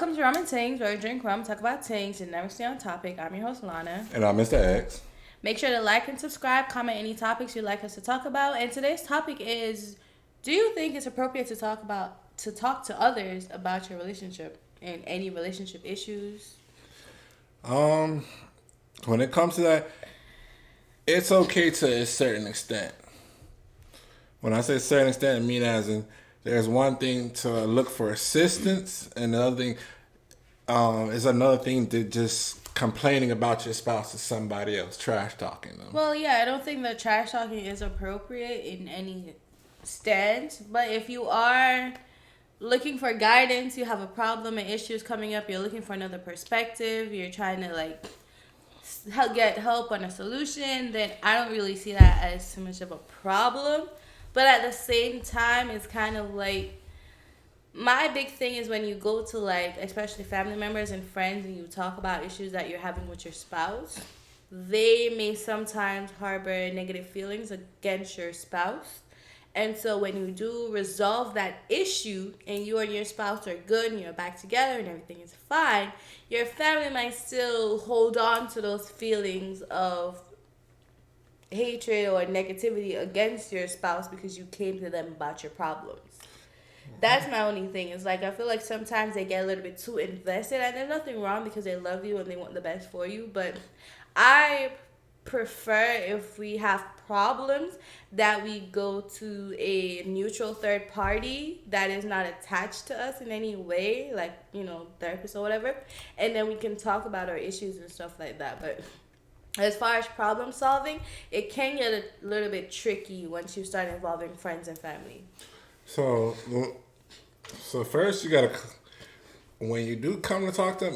Welcome to Rum&tings, where we drink rum, talk about things, and never stay on topic. I'm your host, Lana. And I'm Mr. X. Make sure to like and subscribe, comment any topics you'd like us to talk about. And today's topic is, do you think it's appropriate to talk to others about your relationship and any relationship issues? When it comes to that, it's okay to a certain extent. When I say certain extent, I mean as in there's one thing to look for assistance, and the other thing is another thing to just complaining about your spouse to somebody else, trash talking them. Well, yeah, I don't think that trash talking is appropriate in any stance, but if you are looking for guidance, you have a problem and issues coming up, you're looking for another perspective, you're trying to get help on a solution, then I don't really see that as too much of a problem. But at the same time, it's kind of like, my big thing is when you go to especially family members and friends and you talk about issues that you're having with your spouse, they may sometimes harbor negative feelings against your spouse. And so when you do resolve that issue and you and your spouse are good and you're back together and everything is fine, your family might still hold on to those feelings of hatred or negativity against your spouse because you came to them about your problems. That's my only thing. It's I feel like sometimes they get a little bit too invested, and there's nothing wrong because they love you and they want the best for you, but I prefer, if we have problems, that we go to a neutral third party that is not attached to us in any way, therapist or whatever, and then we can talk about our issues and stuff like that. But as far as problem solving, it can get a little bit tricky once you start involving friends and family. So first you gotta, when you do come to talk to them,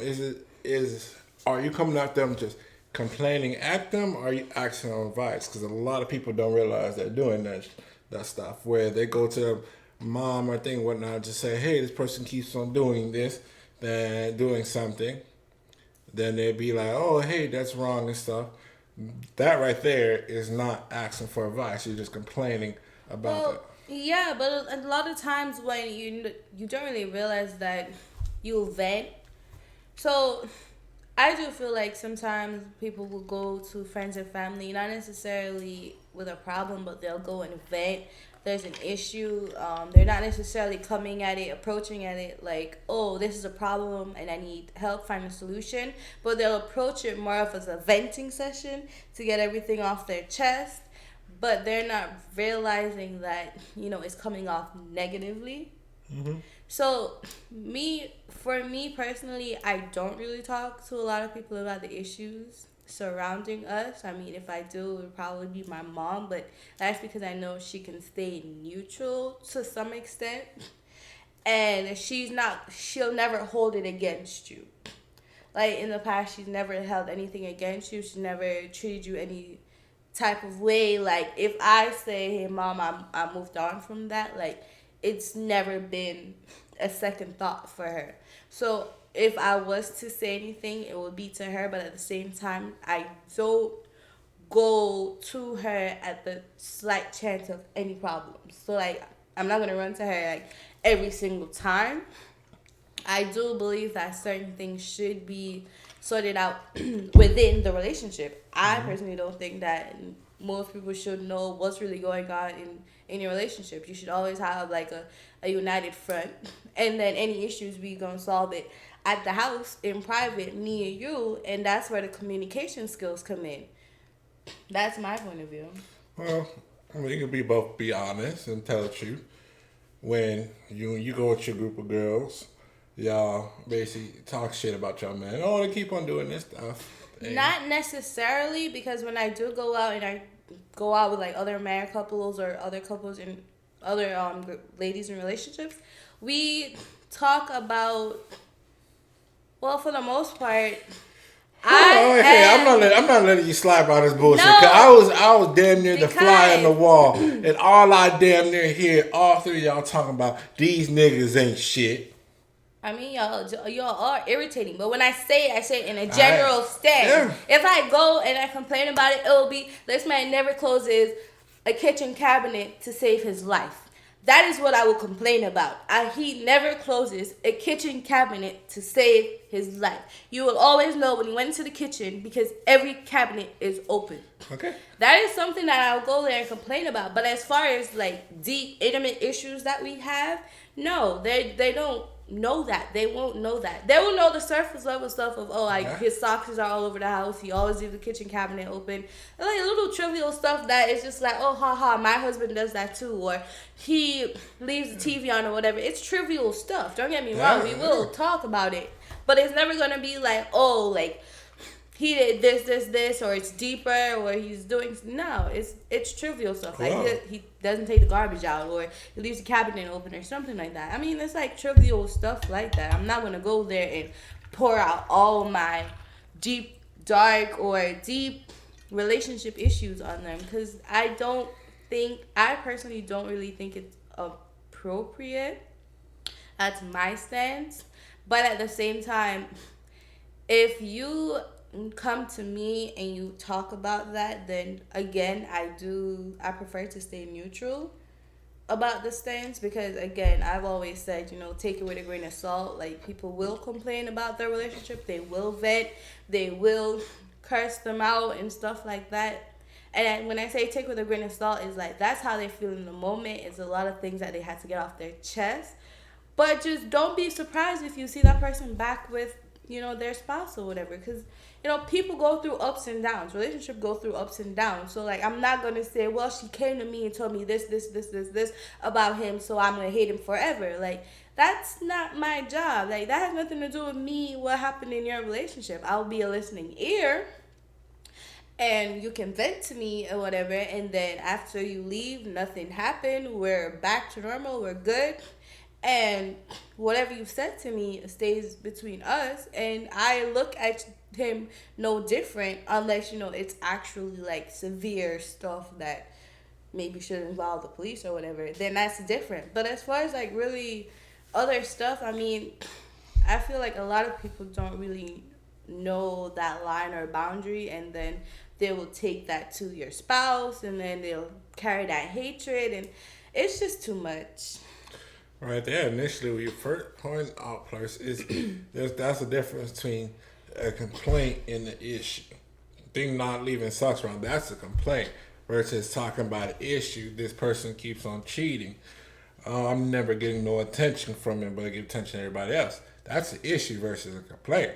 are you coming at them just complaining at them, or are you asking for advice? Because a lot of people don't realize they're doing that stuff, where they go to their mom or thing whatnot, just say, hey, this person keeps on doing this, then doing something. Then they'd be like, oh, hey, that's wrong and stuff. That right there is not asking for advice. You're just complaining about that. Yeah, but a lot of times when you don't really realize that you vent. So I do feel like sometimes people will go to friends and family, not necessarily with a problem, but they'll go and vent. There's an issue. They're not necessarily approaching at it like, oh, this is a problem and I need help, find a solution. But they'll approach it more of as a venting session to get everything off their chest. But they're not realizing that, it's coming off negatively. Mm-hmm. So for me personally, I don't really talk to a lot of people about the issues surrounding us. I mean, if I do, it would probably be my mom, but that's because I know she can stay neutral to some extent, and she'll never hold it against you. Like in the past, she's never held anything against you. She's never treated you any type of way. Like if I say, hey mom, I moved on from that, it's never been a second thought for her. So if I was to say anything, it would be to her, but at the same time, I don't go to her at the slight chance of any problems. So, I'm not going to run to her, every single time. I do believe that certain things should be sorted out within the relationship. I personally don't think that most people should know what's really going on in your relationship. You should always have, a united front. And then any issues, we going to solve it at the house, in private, me and you, and that's where the communication skills come in. That's my point of view. Well, you can be honest and tell the truth. When you go with your group of girls, y'all basically talk shit about your man. Oh, they keep on doing this stuff. Not necessarily, because when I do go out and I go out with other married couples or other couples and other ladies in relationships, we talk about. Well, for the most part, I'm not letting you slide by this bullshit. No, cause I was damn near the fly on the wall, and all I damn near hear all three of y'all talking about these niggas ain't shit. I mean, y'all are irritating, but when I say it in a general stance. Yeah. If I go and I complain about it, it will be, this man never closes a kitchen cabinet to save his life. That is what I will complain about. He never closes a kitchen cabinet to save his life. You will always know when he went into the kitchen because every cabinet is open. Okay. That is something that I'll go there and complain about. But as far as like deep, intimate issues that we have, no, they don't know that. They won't know that. They will know the surface level stuff of, oh, like his socks are all over the house. He always leaves the kitchen cabinet open. Like little trivial stuff that is just like, oh, haha, my husband does that too. Or he leaves the TV on or whatever. It's trivial stuff. Don't get me wrong. We will talk about it. But it's never going to be like, oh, like, he did this, or it's deeper, or he's doing... No, it's trivial stuff. Cool. Like, he doesn't take the garbage out, or he leaves the cabinet open, or something like that. I mean, it's like trivial stuff like that. I'm not going to go there and pour out all my deep, dark, or deep relationship issues on them, because I personally don't really think it's appropriate. That's my stance. But at the same time, if you come to me and you talk about that, then again, I prefer to stay neutral about the stance, because again, I've always said, take it with a grain of salt. Like, people will complain about their relationship, they will vent, they will curse them out and stuff like that. And when I say take with a grain of salt, is like, that's how they feel in the moment. It's a lot of things that they had to get off their chest. But just don't be surprised if you see that person back with, their spouse or whatever. Because, people go through ups and downs. Relationships go through ups and downs. So, like, I'm not going to say, well, she came to me and told me this about him, so I'm going to hate him forever. Like, that's not my job. Like, that has nothing to do with me, what happened in your relationship. I'll be a listening ear, and you can vent to me or whatever. And then after you leave, nothing happened. We're back to normal. We're good. And whatever you said to me stays between us, and I look at him no different unless, it's actually like severe stuff that maybe should involve the police or whatever. Then that's different. But as far as like really other stuff, I mean, I feel like a lot of people don't really know that line or boundary, and then they will take that to your spouse, and then they'll carry that hatred, and it's just too much. Right there, initially, when you first point out first, that's the difference between a complaint and the issue. Thing not leaving socks around, that's a complaint. Versus talking about an issue, this person keeps on cheating. I'm never getting no attention from him, but I give attention to everybody else. That's an issue versus a complaint.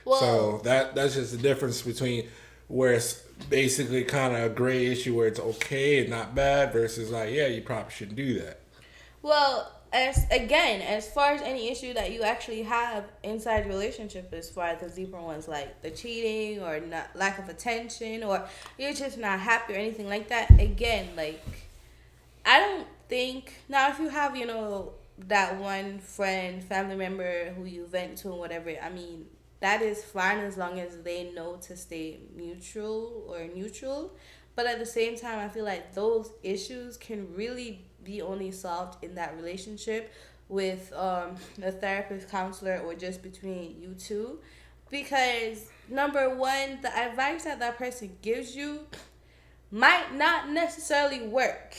Well, so that's just the difference between where it's basically kind of a gray issue where it's okay and not bad versus like, yeah, you probably shouldn't do that. Well, as far as any issue that you actually have inside your relationship, as far as the deeper ones, like the cheating or not, lack of attention, or you're just not happy or anything like that, again, like, I don't think, now if you have, that one friend, family member who you vent to and whatever, I mean, that is fine as long as they know to stay neutral. But at the same time, I feel like those issues can really be only solved in that relationship with a therapist, counselor, or just between you two. Because, number one, the advice that person gives you might not necessarily work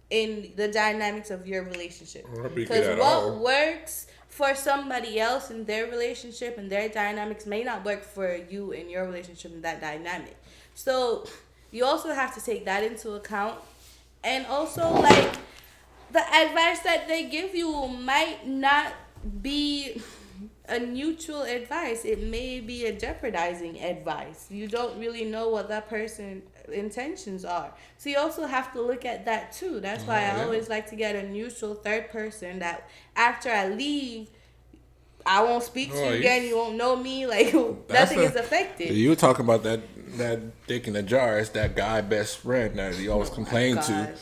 in the dynamics of your relationship. Because what works for somebody else in their relationship and their dynamics may not work for you in your relationship and that dynamic. So you also have to take that into account. And also, like, the advice that they give you might not be a neutral advice. It may be a jeopardizing advice. You don't really know what that person's intentions are. So you also have to look at that too. That's why I always like to get a neutral third person that after I leave, I won't speak to you again. You won't know me. Like, nothing is affected. You were talking about that dick in the jar. It's that guy best friend that he always complained to.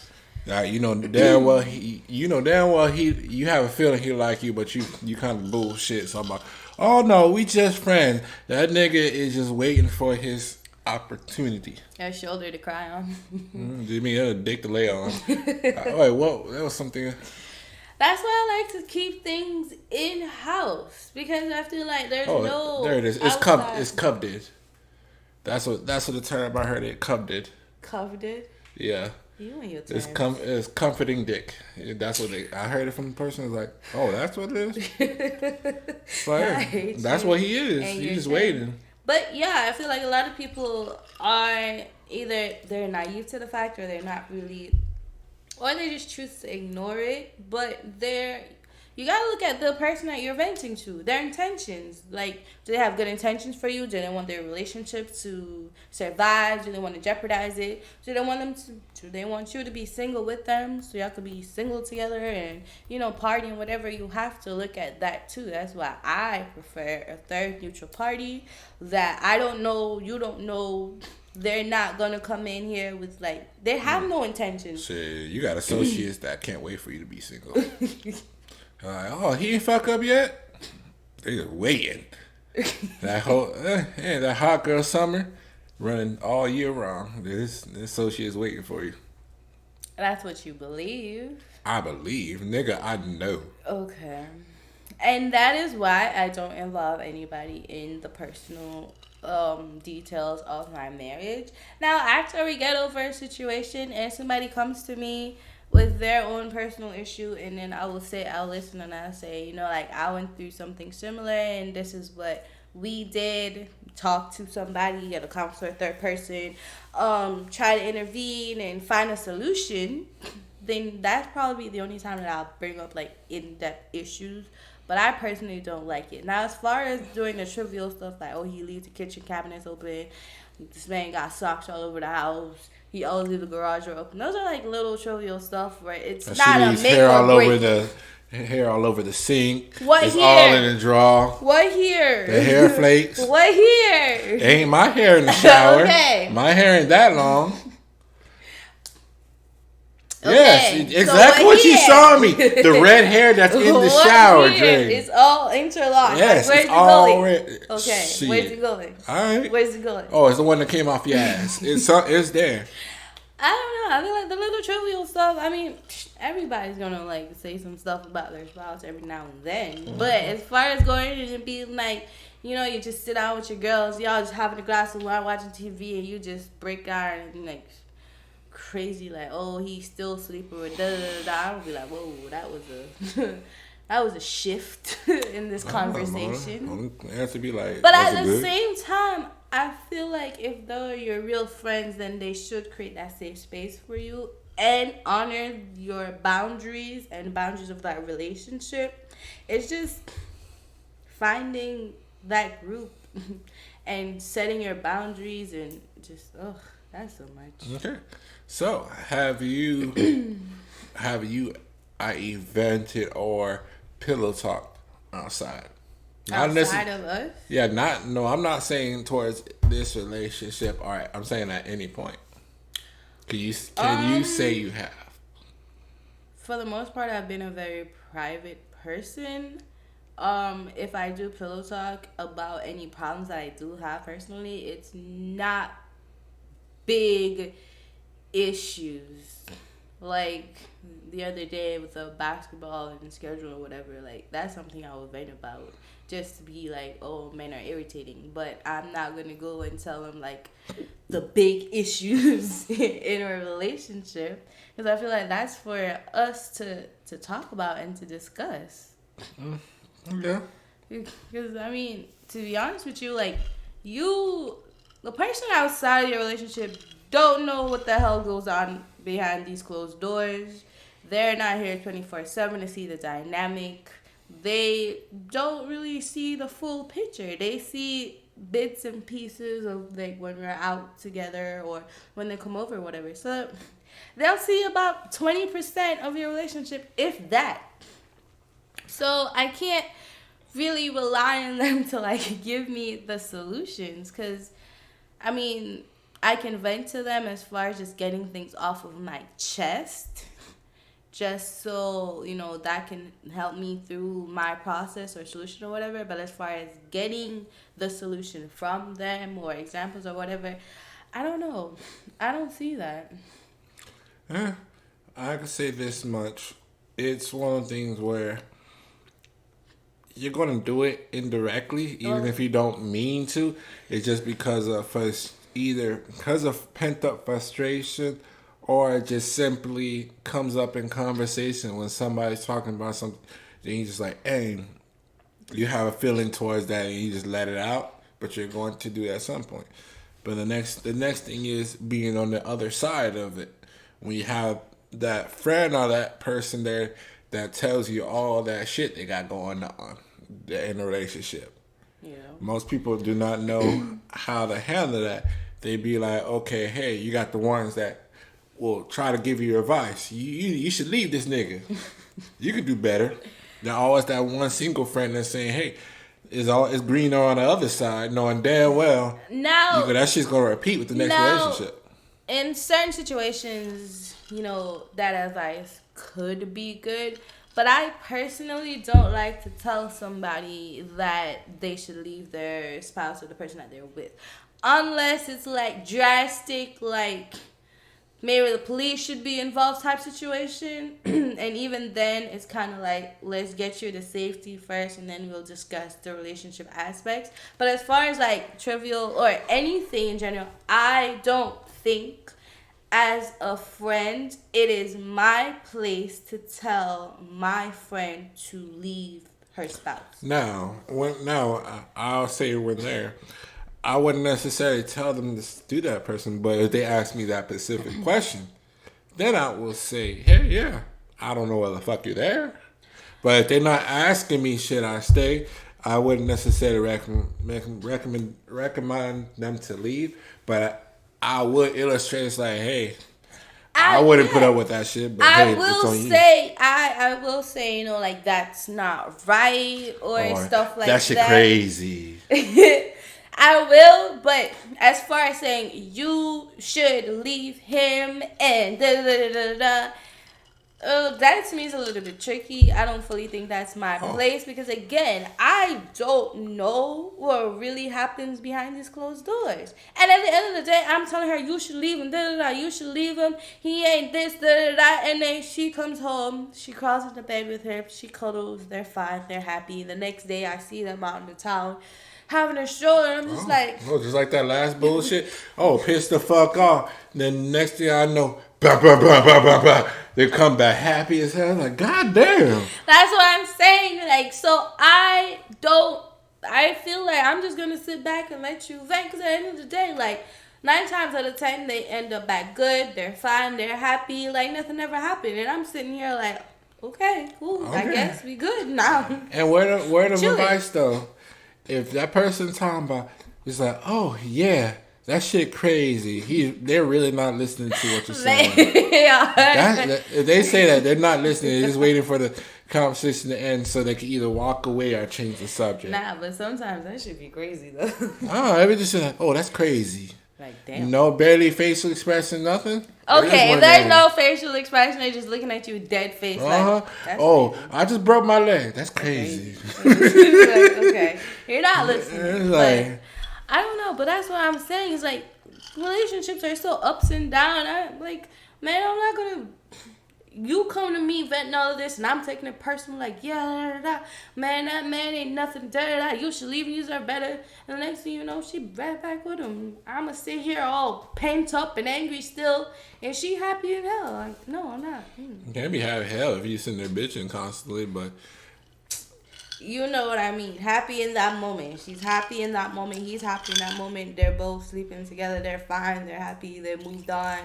Now, you know damn well you have a feeling he like you, but you kind of bullshit. So I'm like, oh no, we just friends. That nigga is just waiting for his opportunity. A shoulder to cry on. You mean a dick to lay on? Wait, what? That was something. That's why I like to keep things in house, because I feel like there's no. There it is. It's cubded. That's what the term I heard it. Cubded. Coveted. Yeah. You and your It's terms. it's comforting dick. That's what I heard it from the person. It's like, oh, that's what it is. It's like, I yeah, hate that's you what he is. and He's your just terms. waiting. But yeah, I feel like a lot of people are either they're naive to the fact or they're not really, or they just choose to ignore it. But they're you gotta look at the person that you're venting to, their intentions. Like, do they have good intentions for you? Do they want their relationship to survive? Do they want to jeopardize it? Do they want them to? Do they want you to be single with them so y'all could be single together and party and whatever? You have to look at that too. That's why I prefer a third neutral party that I don't know, you don't know. They're not gonna come in here with like they have no intentions. Shit, you got associates that can't wait for you to be single. Like, oh, he ain't fuck up yet? They just waiting. That whole, that hot girl summer running all year round. This associate's waiting for you. That's what you believe. I believe. Nigga, I know. Okay. And that is why I don't involve anybody in the personal details of my marriage. Now, after we get over a situation and somebody comes to me with their own personal issue, and then I'll listen and I'll say, like, I went through something similar and this is what we did. Talk to somebody, get a counselor, third person, try to intervene and find a solution. Then that's probably the only time that I'll bring up like in-depth issues. But I personally don't like it. Now, as far as doing the trivial stuff like, oh, he leaves the kitchen cabinets open, this man got socks all over the house, he always leaves the garage door open. Those are like little trivial stuff where it's not a make hair or all break. over the hair all over the sink. What it's here? all in the drawer. What here? The hair flakes. What here? Ain't my hair in the shower. Okay. My hair ain't that long. Okay. Yes, exactly what you saw me. The red hair that's in the shower drain. It's all interlocked. Yes, like, where's it's it all going? red. Okay, Shit. where's it going? All right. Where's it going? Oh, it's the one that came off your ass. It's there. I don't know. I feel like the little trivial stuff. I mean, everybody's gonna like say some stuff about their spouse every now and then. Mm-hmm. But as far as going and being like, you just sit down with your girls, y'all just having a glass of wine, watching TV, and you just break out and like crazy, like, oh, he's still sleeping with da da da da. I would be like, whoa, that was a that was a shift in this conversation. It has to be like, but at the same time, I feel like if they're your real friends, then they should create that safe space for you and honor your boundaries and boundaries of that relationship. It's just finding that group and setting your boundaries and just, that's so much. Okay. So, have you vented or pillow talked outside? Outside of us? Yeah, I'm not saying towards this relationship. All right, I'm saying at any point. Can you say you have? For the most part, I've been a very private person. If I do pillow talk about any problems that I do have personally, it's not big issues. Like the other day with the basketball and schedule or whatever, like that's something I would vent about just to be like, oh, men are irritating. But I'm not gonna go and tell them like the big issues in a relationship, because I feel like that's for us to talk about and to discuss. Yeah. Because I mean, to be honest with you, like the person outside of your relationship don't know what the hell goes on behind these closed doors. They're not here 24/7 to see the dynamic. They don't really see the full picture. They see bits and pieces of like when we're out together or when they come over or whatever. So they'll see about 20% of your relationship, if that. So I can't really rely on them to like give me the solutions, because I mean, I can vent to them as far as just getting things off of my chest, just so, that can help me through my process or solution or whatever. But as far as getting the solution from them or examples or whatever, I don't know. I don't see that. I can say this much. It's one of the things where you're going to do it indirectly, even if you don't mean to. It's just because of either because of pent up frustration or it just simply comes up in conversation when somebody's talking about something. Then you just like, hey, you have a feeling towards that, and you just let it out. But you're going to do it at some point. But the next thing is being on the other side of it. When you have that friend or that person there that tells you all that shit they got going on in a relationship. Yeah. Most people do not know how to handle that. They be like, okay, hey, you got the ones that will try to give you advice. You should leave this nigga. You could do better. There always that one single friend that's saying, hey, it's greener on the other side, knowing damn well now that shit's gonna repeat with the next relationship. In certain situations, that advice could be good, but I personally don't like to tell somebody that they should leave their spouse or the person that they're with, unless it's like drastic, like maybe the police should be involved type situation. And even then, it's kind of like, let's get you to safety first, and then we'll discuss the relationship aspects. But as far as like trivial or anything in general, I don't think as a friend it is my place to tell my friend to leave her spouse. Now, I'll say when there. I wouldn't necessarily tell them to do that person, but if they ask me that specific question, then I will say, hey, yeah, I don't know whether the fuck you're there. But if they're not asking me should I stay, I wouldn't necessarily recommend them to leave. But I would illustrate, it's like, hey, I wouldn't put up with that shit. But I will say, like, that's not right or stuff like that. That shit crazy. I will, but as far as saying you should leave him and that to me is a little bit tricky. I don't fully think that's my place because, again, I don't know what really happens behind these closed doors. And at the end of the day, I'm telling her you should leave him, you should leave him. He ain't this, and then she comes home, she crawls into bed with her, she cuddles, they're fine, they're happy. The next day, I see them out in the town having a stroll, and I'm just just like that last bullshit. Pissed the fuck off. Then next thing I know, blah, blah, blah, blah, blah, blah. They come back happy as hell. Like, God damn. That's what I'm saying. Like, so I feel like I'm just gonna sit back and let you vent, because at the end of the day, like, 9 times out of 10 they end up back good, they're fine, they're happy, like nothing ever happened, and I'm sitting here like, okay, cool, I guess we good now. And word of advice though, if that person's talking about, it's like, oh yeah, that shit crazy. They're really not listening to what you're saying. If they say that, they're not listening. They're just waiting for the conversation to end so they can either walk away or change the subject. Nah, but sometimes that should be crazy though. Everything's like, oh, that's crazy. Like, damn. No, barely facial expression, nothing. Okay, if there's no facial expression, they're just looking at you dead face. Like, crazy. I just broke my leg. That's crazy. Okay, you're not listening. Like, I don't know, but that's what I'm saying. It's like relationships are so ups and downs. I'm not gonna. You come to me venting all of this, and I'm taking it personal. Like, yeah, man, that man ain't nothing. You should leave and use her better. And the next thing you know, she right back with him. I'ma sit here all pent up and angry still, and she happy as hell. Like, no, I'm not. You can't be happy hell if you sitting there bitching constantly, but. You know what I mean. Happy in that moment. She's happy in that moment. He's happy in that moment. They're both sleeping together. They're fine. They're happy. They moved on.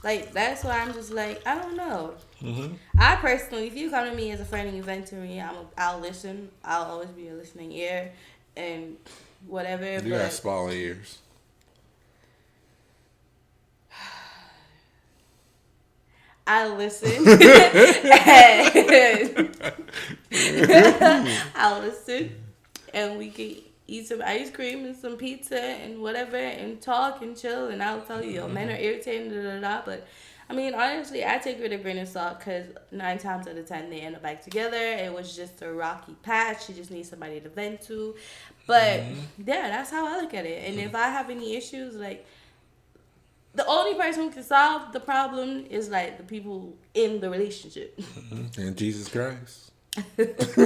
Like, that's why I'm just like, I don't know. Mm-hmm. I personally, if you come to me as a friend and you vent to me, I'll listen. I'll always be a listening ear and whatever. You got small ears. I listen. I'll listen, and we can eat some ice cream and some pizza and whatever, and talk and chill. And I'll tell you, men are irritating, but I mean, honestly, I take it with a grain of salt, because 9 times out of 10 they end up back together. It was just a rocky patch. You just need somebody to vent to. But yeah, that's how I look at it. And if I have any issues, like, the only person who can solve the problem is, like, the people in the relationship. And Jesus Christ. It's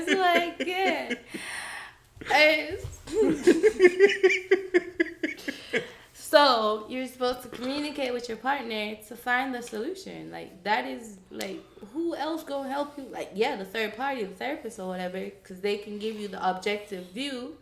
like, yeah. So So you're supposed to communicate with your partner to find the solution. Like that is like who else gonna help you? Like yeah, the third party, the therapist or whatever, because they can give you the objective view,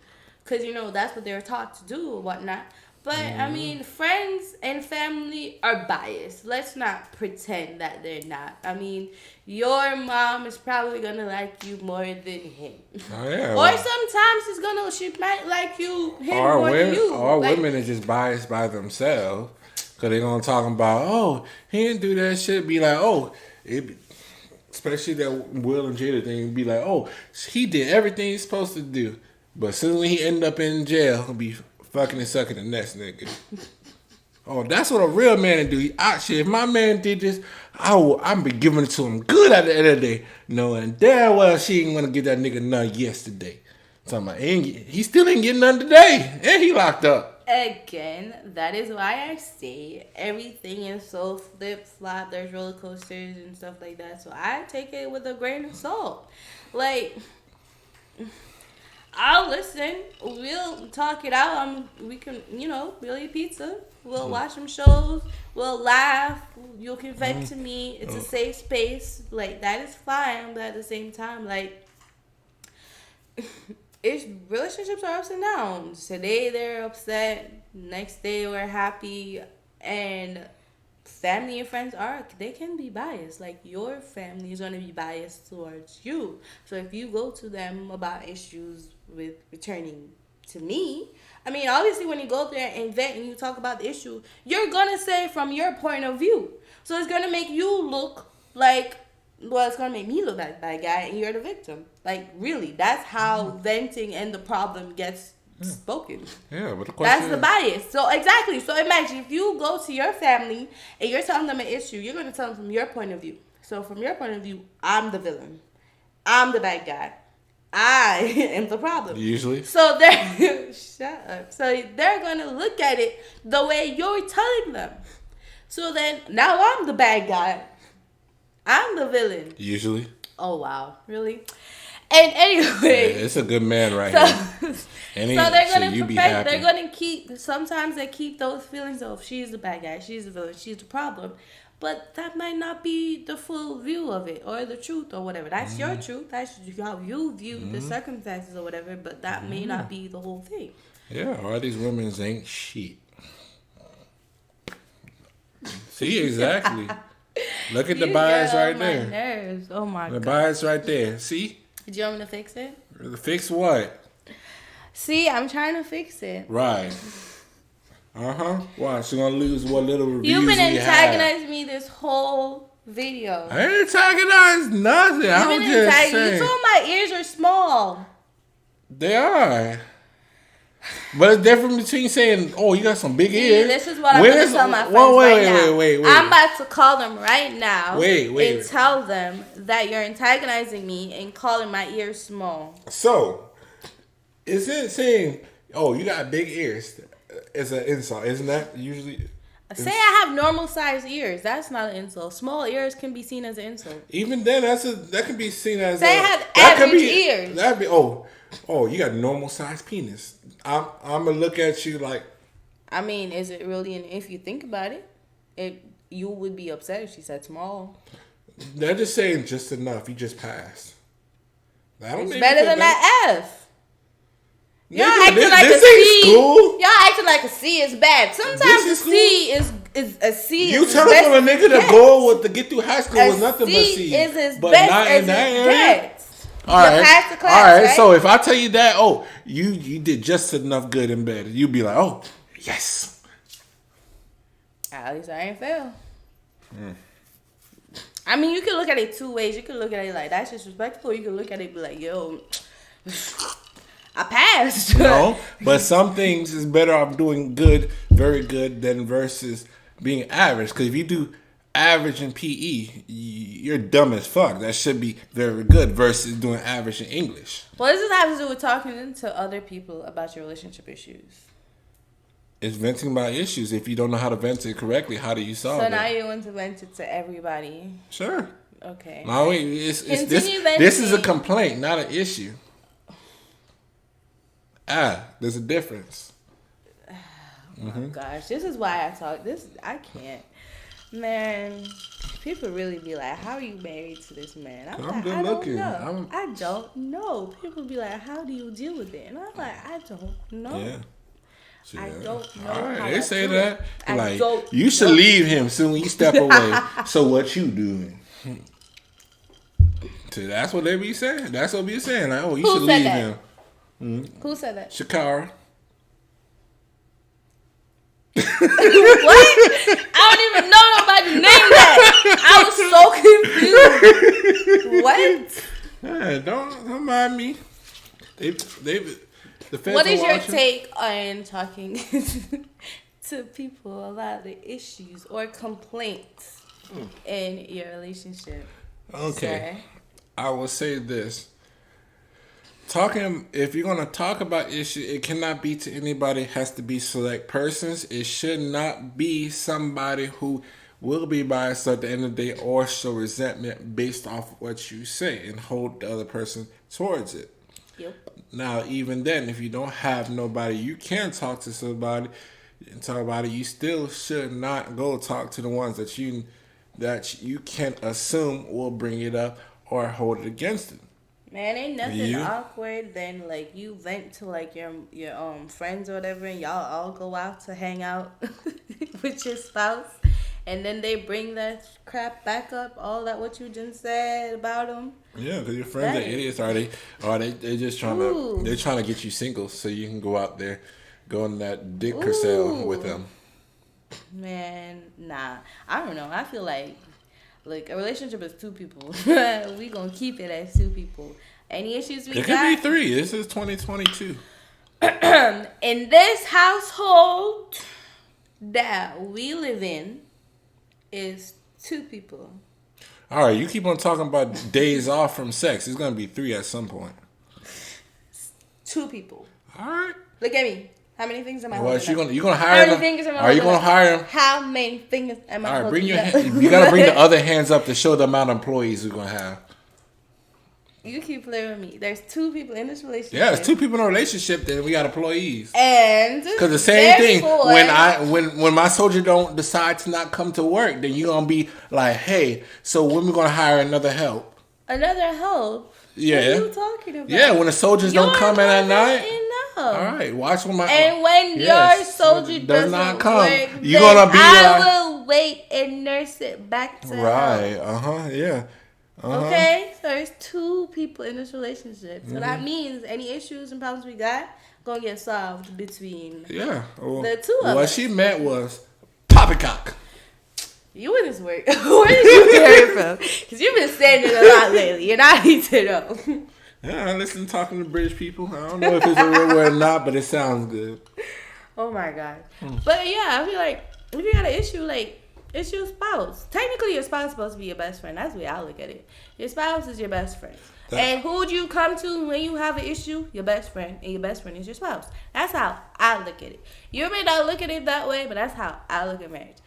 because you know that's what they're taught to do or whatnot. But I mean, friends and family are biased. Let's not pretend that they're not. I mean, your mom is probably gonna like you more than him. Oh yeah. Or sometimes she might like him more than you. Or like, women are just biased by themselves because they're gonna talk about, oh, he didn't do that shit. Be like, oh, especially that Will and Jada thing. Be like, oh, he did everything he's supposed to do, but soon when he end up in jail, he'll be fucking and sucking the next nigga. Oh, that's what a real man do. Shit, if my man did this, I'm be giving it to him good at the end of the day, knowing damn well she ain't gonna get that nigga none yesterday. Talking about he still ain't getting none today, and he locked up. Again, that is why I say everything is so flip flop. There's roller coasters and stuff like that. So I take it with a grain of salt. Like, I'll listen. We'll talk it out. We can, we'll eat pizza. We'll watch some shows. We'll laugh. You can vent to me. It's a safe space. Like, that is fine. But at the same time, like, relationships are ups and downs. Today they're upset. Next day we're happy. And family and friends they can be biased. Like, your family is going to be biased towards you. So if you go to them about issues with returning to me, I mean, obviously when you go there and vent and you talk about the issue, you're going to say from your point of view. So it's going to make you look like, well, it's going to make me look like that guy and you're the victim. Like, really, that's how venting and the problem gets spoken. Yeah, but the question that's the bias. So, exactly. So, imagine if you go to your family and you're telling them an issue, you're going to tell them from your point of view. So, from your point of view, I'm the villain. I'm the bad guy. I am the problem. Usually. So, they're... Shut up. So, they're going to look at it the way you're telling them. So, then, now I'm the bad guy. I'm the villain. Usually. Oh, wow. Really? And anyway. Yeah, it's a good man right here. So they're going to keep, sometimes they keep those feelings of she's the bad guy, she's the villain, she's the problem. But that might not be the full view of it or the truth or whatever. That's your truth. That's how you view the circumstances or whatever. But that may not be the whole thing. Yeah, all these women ain't shit. See, exactly. Look at the bias right there. Nerves. Oh my God. The bias right there. See? Do you want me to fix it? Fix what? See, I'm trying to fix it. Right. Why? She's gonna lose what little reviews You've been we antagonizing me this whole video. I ain't antagonized nothing. I'm just saying. You told my ears are small. They are. But it's different between saying, "Oh, you got some big ears." This is what I'm going to tell my friends right now. Wait. I'm about to call them right now. Wait. And tell them that you're antagonizing me and calling my ears small. So, is it saying, "Oh, you got big ears"? It's an insult, isn't that usually? Say I have normal sized ears. That's not an insult. Small ears can be seen as an insult. Even then, that can be seen as. Say I have average ears. That'd be you got normal sized penis. I'm gonna look at you like. I mean, is it really? If you think about it, you would be upset if she said small. They're just saying just enough. You just passed. It's better than that F. Y'all acting like a C. School. Y'all acting like a C is bad. Sometimes a C is a C. You telling from a nigga to go to get through high school was nothing but C. Is as but best not as in that area. Gets. All right. Pass the class, all right. Right? So if I tell you that, you did just enough good and bad, you'd be like, oh, yes. At least I ain't fail. I mean, you can look at it two ways. You can look at it like that's disrespectful. Or you can look at it and be like, yo. I passed. No, but some things is better off doing good, very good, than versus being average. Because if you do average in PE, you're dumb as fuck. That should be very good versus doing average in English. What does this have to do with talking to other people about your relationship issues? It's venting about issues. If you don't know how to vent it correctly, how do you solve it? So now you want to vent it to everybody. Sure. Okay. No, wait. This is a complaint, not an issue. There's a difference. my gosh, this is why I talk. I can't. Man, people really be like, "How are you married to this man?" I'm like, good I don't looking. know. I don't know. People be like, "How do you deal with it?" And I'm like, I don't know. Yeah. I don't know. All right, how they I say do that. it. Like, you should leave him soon when you step away. So what you doing? So that's what they be saying. That's what they be saying. Like, oh, you should leave him. Who said that? Shakara. What? I don't even know nobody named that. I was so confused. What? Yeah, don't mind me. They the feds What is are your watching. take on talking to people about the issues or complaints in your relationship? Okay, Sir? I will say this. If you're gonna talk about issues, it cannot be to anybody. It has to be select persons. It should not be somebody who will be biased at the end of the day or show resentment based off what you say and hold the other person towards it. Yep. Now, even then, if you don't have nobody, you can talk to somebody and talk about it. You still should not go talk to the ones that you can assume will bring it up or hold it against it. Man, ain't nothing awkward than like you vent to like your friends or whatever, and y'all all go out to hang out with your spouse, and then they bring that crap back up, all that what you just said about them. Yeah, because your friends are idiots, are they? Or they just trying to get you single so you can go out there, go on that dick crusade with them. Man, nah, I don't know. I feel like a relationship is two people. We gonna keep it as two people. Any issues we got? It could be three. This is 2022. In this household that we live in, is two people. All right, you keep on talking about days off from sex. It's gonna be three at some point. Two people. All right. Look at me. How many fingers am I Well, holding? you gonna hire them? Are you gonna hire them? How many fingers am I holding? All right, bring your hand. You gotta bring the other hands up to show the amount of employees we're gonna have. You keep playing with me. There's two people in this relationship. Yeah, it's two people in a relationship. Then we got employees. And because the same thing when my soldier don't decide to not come to work, then you gonna be like, hey, so when we gonna hire another help? Another help? Yeah. What are you talking about? Yeah, when the soldiers don't come in at night. Enough. All right, watch when and when your soldier does not come, work, you're gonna be I will wait and nurse it back to health. Yeah. Okay, so there's two people in this relationship, so that means any issues and problems we got gonna get solved between the two of us. What she meant was poppycock. You in this work? Where did you hear it from? Because you've been saying it a lot lately, and I need to know. Yeah, I listen to talking to British people. I don't know if it's a real word or not, but it sounds good. Oh my god! But yeah, I feel like if you got an issue, like it's your spouse. Technically, your spouse is supposed to be your best friend. That's the way I look at it. Your spouse is your best friend. And who would you come to when you have an issue? Your best friend, and your best friend is your spouse. That's how I look at it. You may not look at it that way, but that's how I look at marriage.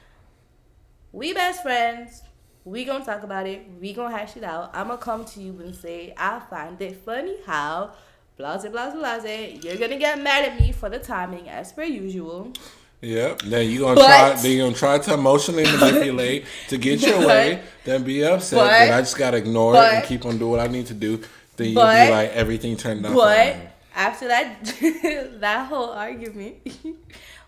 We best friends. We gonna talk about it. We gonna hash it out. I'm gonna come to you and say, I find it funny how blase, blase, blase. You're gonna get mad at me for the timing as per usual. Yep. Then you're gonna try to emotionally manipulate to get your way. Then be upset. Then I just gotta ignore it and keep on doing what I need to do. Then you'll be like everything turned out. But after that that whole argument,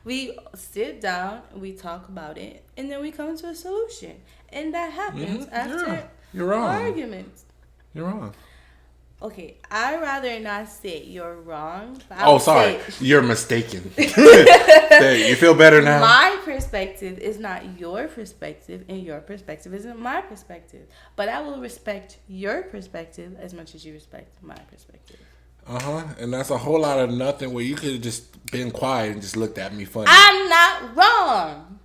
we sit down, we talk about it, and then we come to a solution. And that happens after arguments. You're wrong. Okay, I'd rather not say you're wrong. Sorry. You're mistaken. You feel better now? My perspective is not your perspective, and your perspective isn't my perspective. But I will respect your perspective as much as you respect my perspective. And that's a whole lot of nothing where you could have just been quiet and just looked at me funny. I'm not wrong.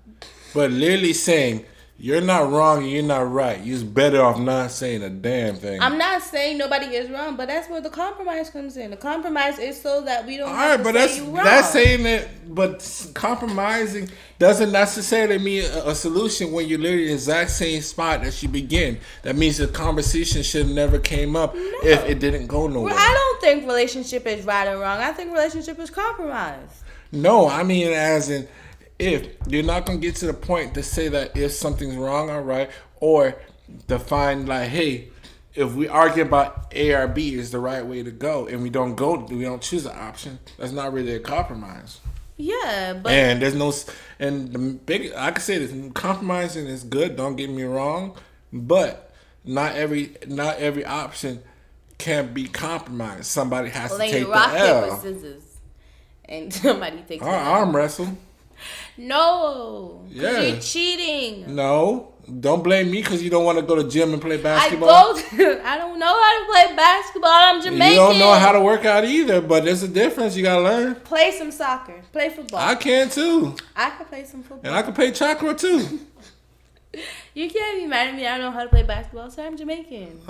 But literally saying, you're not wrong and you're not right. You're better off not saying a damn thing. I'm not saying nobody is wrong, but that's where the compromise comes in. The compromise is so that we don't have to say you wrong. That's saying that, but compromising doesn't necessarily mean a solution when you're literally in the exact same spot that you begin. That means the conversation should have never came up if it didn't go nowhere. Well, I don't think relationship is right or wrong. I think relationship is compromise. No, I mean as in if you're not gonna get to the point to say that if something's wrong or right, or define like, hey, if we argue about A or B is the right way to go, and we don't choose an option, that's not really a compromise. Yeah, but And there's no, and the big, I can say this, compromising is good. Don't get me wrong, but not every option can be compromised. Somebody has to take the rock, L. paper, scissors, and somebody takes the L. Arm wrestle. No, Yeah, you're cheating. No, don't blame me because you don't want to go to gym and play basketball. I don't know how to play basketball. I'm Jamaican. You don't know how to work out either, but there's a difference. You gotta learn. Play some soccer. Play football. I can too. I can play some football. And I can play chakra too. You can't be mad at me. I don't know how to play basketball, so I'm Jamaican.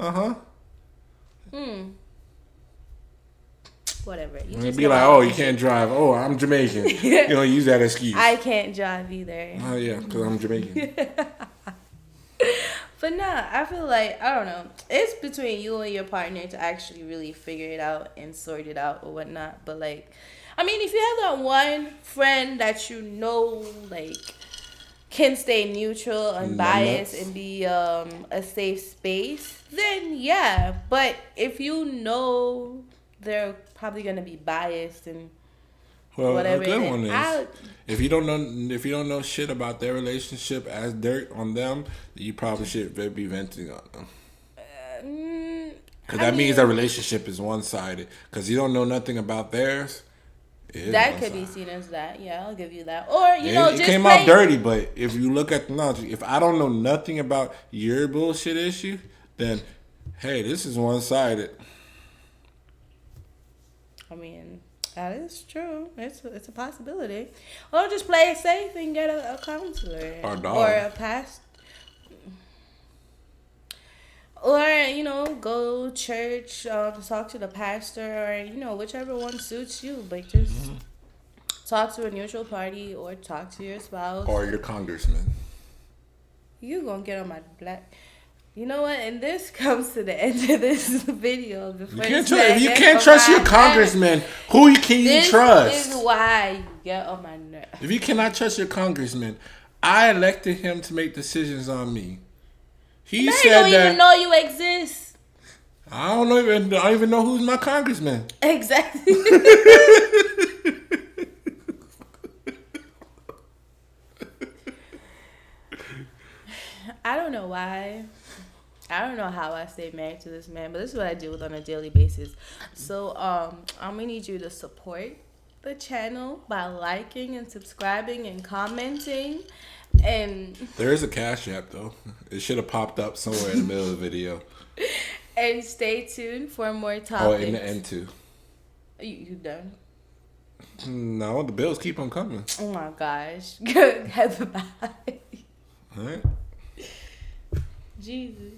Whatever. You just be like, oh, you can't drive. Oh, I'm Jamaican. You don't use that excuse. I can't drive either. Oh yeah, because I'm Jamaican. But nah, I feel like, I don't know, it's between you and your partner to actually really figure it out and sort it out or whatnot. But like, I mean, if you have that one friend that you know, like, can stay neutral, unbiased, and be a safe space, then yeah. But if you know they're probably gonna be biased and whatever, a good one is if you don't know shit about their relationship as dirt on them, you probably should be venting on them. Because that means their relationship is one sided. Because you don't know nothing about theirs. That could be seen as that. Yeah, I'll give you that. Or it came out dirty, but if you look at the knowledge, if I don't know nothing about your bullshit issue, then hey, this is one sided. I mean, that is true. It's a possibility. Or just play it safe and get a counselor. Or dog. Or a past. Or, go church, talk to the pastor, or, whichever one suits you. But just talk to a neutral party or talk to your spouse. Or your congressman. You gonna get on my black... You know what? And this comes to the end of this video. If you can't trust your congressman, who can you trust? This is why you get on my nerves. If you cannot trust your congressman, I elected him to make decisions on me. He said don't even know you exist. I don't even know who's my congressman. Exactly. I don't know why. I don't know how I stay married to this man, but this is what I deal with on a daily basis. So, I'm gonna need you to support the channel by liking and subscribing and commenting. And there is a Cash App though. It should have popped up somewhere in the middle of the video. And stay tuned for more topics. Oh, in the end too. You done? No, the bills keep on coming. Oh my gosh. Bye. All right. Jesus.